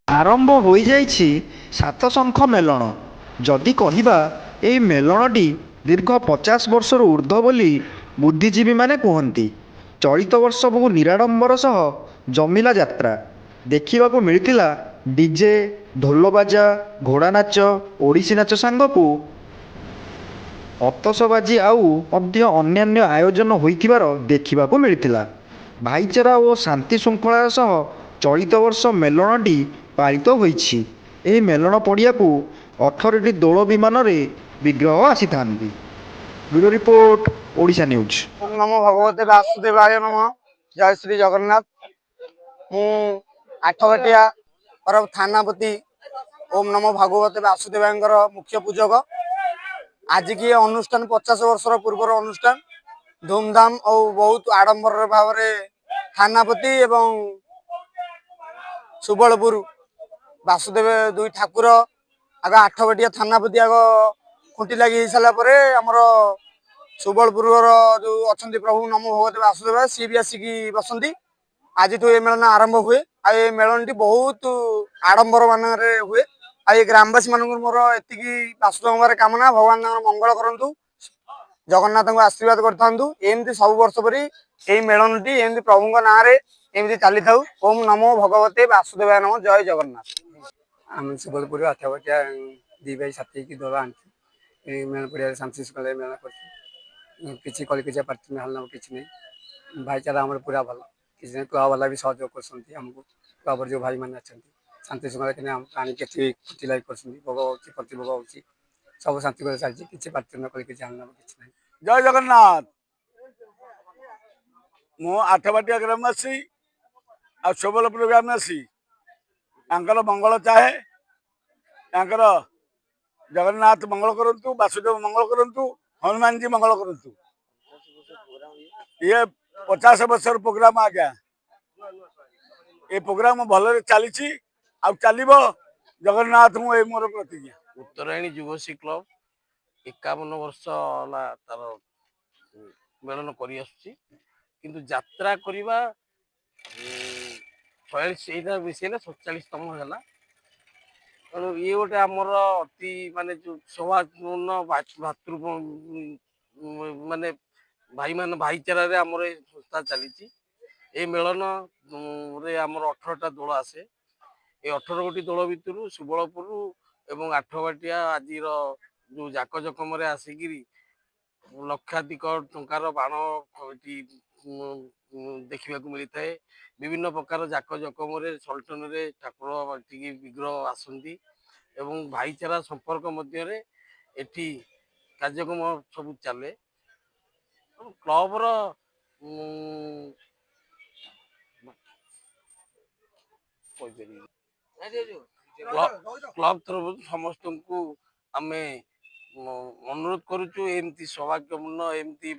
ଆରମ୍ଭ ହୋଇଯାଇଛି ସାତଶଙ୍ଖ ମେଲଣ। ଯଦି କହିବା ଏହି ମେଲଣଟି ଦୀର୍ଘ 50 ବର୍ଷରୁ ଊର୍ଦ୍ଧ୍ୱ ବୋଲି ବୁଦ୍ଧିଜୀବୀମାନେ କୁହନ୍ତି। ଚଳିତ ବର୍ଷ ବହୁ ନିରାଡ଼ମ୍ବର ସହ ଜମିଲା ଯାତ୍ରା। ଦେଖିବାକୁ ମିଳିଥିଲା ଡିଜେ, ଢୋଲବାଜା, ଘୋଡ଼ାନାଚ, ଓଡ଼ିଶୀ ନାଚ ସାଙ୍ଗକୁ ଅତସବାଜି ଆଉ ମଧ୍ୟ ଅନ୍ୟାନ୍ୟ ଆୟୋଜନ ହୋଇଥିବାର ଦେଖିବାକୁ ମିଳିଥିଲା। ଭାଇଚାରା ଓ ଶାନ୍ତି ଶୃଙ୍ଖଳାର ସହ ଚଳିତ ବର୍ଷ ମେଲଣଟି ପାଳିତ ହୋଇଛି। ଏହି ମେଲଣ ପଡ଼ିଆକୁ 18ଟି ଦୋଳ ବିମାନରେ ବିଗ୍ରହ ଆସିଥାନ୍ତି। Bureau report, Odisha news. ଓମ୍ ନମୋ ଭଗବତେ ବାସୁଦେବାୟ ନମଃ। ଜୟ ଶ୍ରୀ ଜଗନ୍ନାଥ। ମୁଁ ଆଠବାଟିଆ ଥାନାପତି ଓମ୍ ନମୋ ଭଗବତେ ବାସୁଦେବାୟଙ୍କର ମୁଖ୍ୟ ପୂଜକ। ଆଜିକି ଅନୁଷ୍ଠାନ 50 ବର୍ଷର ପୂର୍ବର ଅନୁଷ୍ଠାନ ଧୁମଧାମ ଓ ବହୁତ ଆଡମ୍ବର ଭାବରେ ଥାନାପତି ଏବଂ ସୁବଳପୁର ବାସୁଦେବ ଦୁଇ ଠାକୁର ଆଗ ଆଠବାଟିଆ ଥାନାପତି ଆଗ ଖୁଣ୍ଟି ଲାଗି ହେଇସାରିଲା ପରେ ଆମର ସୁବଳପୁରର ଯୋଉ ଅଛନ୍ତି ପ୍ରଭୁ ନମୋ ଭଗବତେ ବାସୁଦେବ ସିଏ ବି ଆସିକି ବସନ୍ତି। ଆଜିଠୁ ଏ ମେଳନ ଆରମ୍ଭ ହୁଏ। ଆଉ ଏ ମେଳନଟି ବହୁତ ଆଡମ୍ବର ମାନଙ୍କରେ ହୁଏ। ଆଉ ଏ ଗ୍ରାମବାସୀ ମାନଙ୍କୁ ମୋର ଏତିକି ବାସୁଦେବଙ୍କର କାମନା, ଭଗବାନ ତାଙ୍କର ମଙ୍ଗଳ କରନ୍ତୁ, ଜଗନ୍ନାଥଙ୍କୁ ଆଶୀର୍ବାଦ କରିଥାନ୍ତୁ। ଏମିତି ସବୁ ବର୍ଷ ପରି ଏଇ ମେଳନଟି ଏମିତି ପ୍ରଭୁଙ୍କ ନାଁରେ ଏମିତି ଚାଲିଥାଉ। ଓମ୍ ନମୋ ଭଗବତେ ବାସୁଦେବାୟ ନମଃ। ଜୟ ଜଗନ୍ନାଥ। ଆମେ ସୁବଲପୁର ଆଠବାଟିଆ ଦି ଭାଇ ସାଥି ହେଇକି ଦଳ ଆଣିଛୁ। এই মেলা পড়িয়ার ଶାନ୍ତି ଶୃଙ୍ଖଳାରେ ମେଳା କରୁଛୁ। କିଛି କଳିକଜିଆ ପାଟି ହାଲ କିଛି ନାହିଁ। ଭାଇଚାରା ଆମର ପୁରା ଭଲ। କିଛି ନାହିଁ, କ୍ଲବ ବାଲା ବି ସହଯୋଗ କରୁଛନ୍ତି ଆମକୁ। କ୍ଲବର ଯୋଉ ଭାଇମାନେ ଅଛନ୍ତି ଶାନ୍ତି ଶୃଙ୍ଖଳା କିନା ଆଣିକି ଏଠି ଖୁଣ୍ଟି ଲାଗି କରୁଛନ୍ତି। ଭୋଗ ହେଉଛି, ପ୍ରତିଭୋଗ ହେଉଛି, ସବୁ ଶାନ୍ତି କରି ଚାଲିଛି। କିଛି ପାଟିତୁଣ୍ଡ କଳିକଜିଆ ହାଲ କିଛି ନାହିଁ। ଜୟ ଜଗନ୍ନାଥ। ମୁଁ ଆଠବାଟିଆ ଗ୍ରାମବାସୀ ଆଉ ସୁବଲପୁର ଗ୍ରାମବାସୀ ତାଙ୍କର ମଙ୍ଗଳ ଚାହେଁ। ତାଙ୍କର ଜଗନ୍ନାଥ ମଙ୍ଗଳ କରନ୍ତୁ, ବାସୁଦେବ ମଙ୍ଗଳ କରନ୍ତୁ, ହନୁମାନଜୀ ମଙ୍ଗଳ କରନ୍ତୁ। ଇଏ 50 ବର୍ଷର ପ୍ରୋଗ୍ରାମ ଆଜ୍ଞା। ଏ ପ୍ରୋଗ୍ରାମ ଭଲରେ ଚାଲିଛି ଆଉ ଚାଲିବ। ଜଗନ୍ନାଥଙ୍କୁ ଏଇ ମୋର ପ୍ରତିଜ୍ଞା। ଉତ୍ତରାୟଣୀ ଯୁବଶ୍ରୀ କ୍ଲବ 51 ବର୍ଷ ହେଲା ତାର ମେଳନ କରି ଆସୁଛି। କିନ୍ତୁ ଯାତ୍ରା କରିବା 46 ଏଇଟା ମିଶେଇଲେ 47ତମ ହେଲା। ତେଣୁ ଇଏ ଗୋଟେ ଆମର ଅତି ମାନେ ଯୋଉ ସୌହାର୍ଦ୍ଦ୍ୟପୂର୍ଣ୍ଣ ଭାତୃ ମାନେ ଭାଇଚାରାରେ ଆମର ଏ ସଂସ୍ଥା ଚାଲିଛି। এই ମେଳନରେ ଆମର 18ଟା ଦୋଳ ଆସେ। এই 18 ଗୋଟି ଦୋଳ ଭିତରୁ ସୁବଳପୁର ଏବଂ ଆଠବାଟିଆ ଆଜିର ଯୋଉ ଜାକଜକମରେ ଆସିକିରି ଲକ୍ଷାଧିକ ଟଙ୍କାର ବାଣ ଏଠି ଦେଖିବାକୁ ମିଳିଥାଏ। ବିଭିନ୍ନ ପ୍ରକାର ଜାକଜକମରେ ସଲ୍ଟନରେ ଠାକୁର ଏଠିକି ବିଗ୍ରହ ଆସନ୍ତି ଏବଂ ଭାଇଚାରା ସମ୍ପର୍କ ମଧ୍ୟରେ ଏଠି କାର୍ଯ୍ୟକ୍ରମ ସବୁ ଚାଲେ। କ୍ଲବର କ୍ଲବ ତରଫରୁ ସମସ୍ତଙ୍କୁ ଆମେ ଅନୁରୋଧ କରୁଛୁ ଏମିତି ସୌଭାଗ୍ୟପୂର୍ଣ୍ଣ ଏମିତି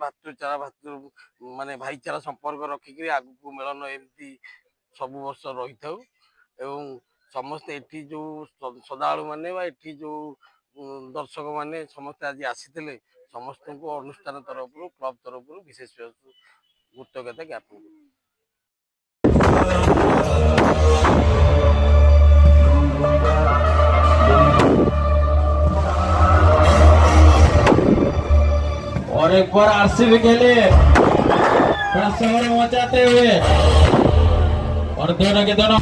ମାନେ ଭାଇଚାରା ସମ୍ପର୍କ ରଖିକିରି ଆଗକୁ ମେଳନ ଏମିତି ସବୁ ବର୍ଷ ରହିଥାଉ। ଏବଂ ସମସ୍ତେ ଏଠି ଯୋଉ ଶ୍ରଦ୍ଧାଳୁ ମାନେ ବା ଏଠି ଯୋଉ ଦର୍ଶକ ମାନେ ସମସ୍ତେ ଆଜି ଆସିଥିଲେ ସମସ୍ତଙ୍କୁ ଅନୁଷ୍ଠାନ ତରଫରୁ କ୍ଲବ ତରଫରୁ ବିଶେଷ କୃତଜ୍ଞତା ଜ୍ଞାପନ କରୁଛୁ। और एक बार आरसीबी के लिए मचाते हुए और दोनों के दोनों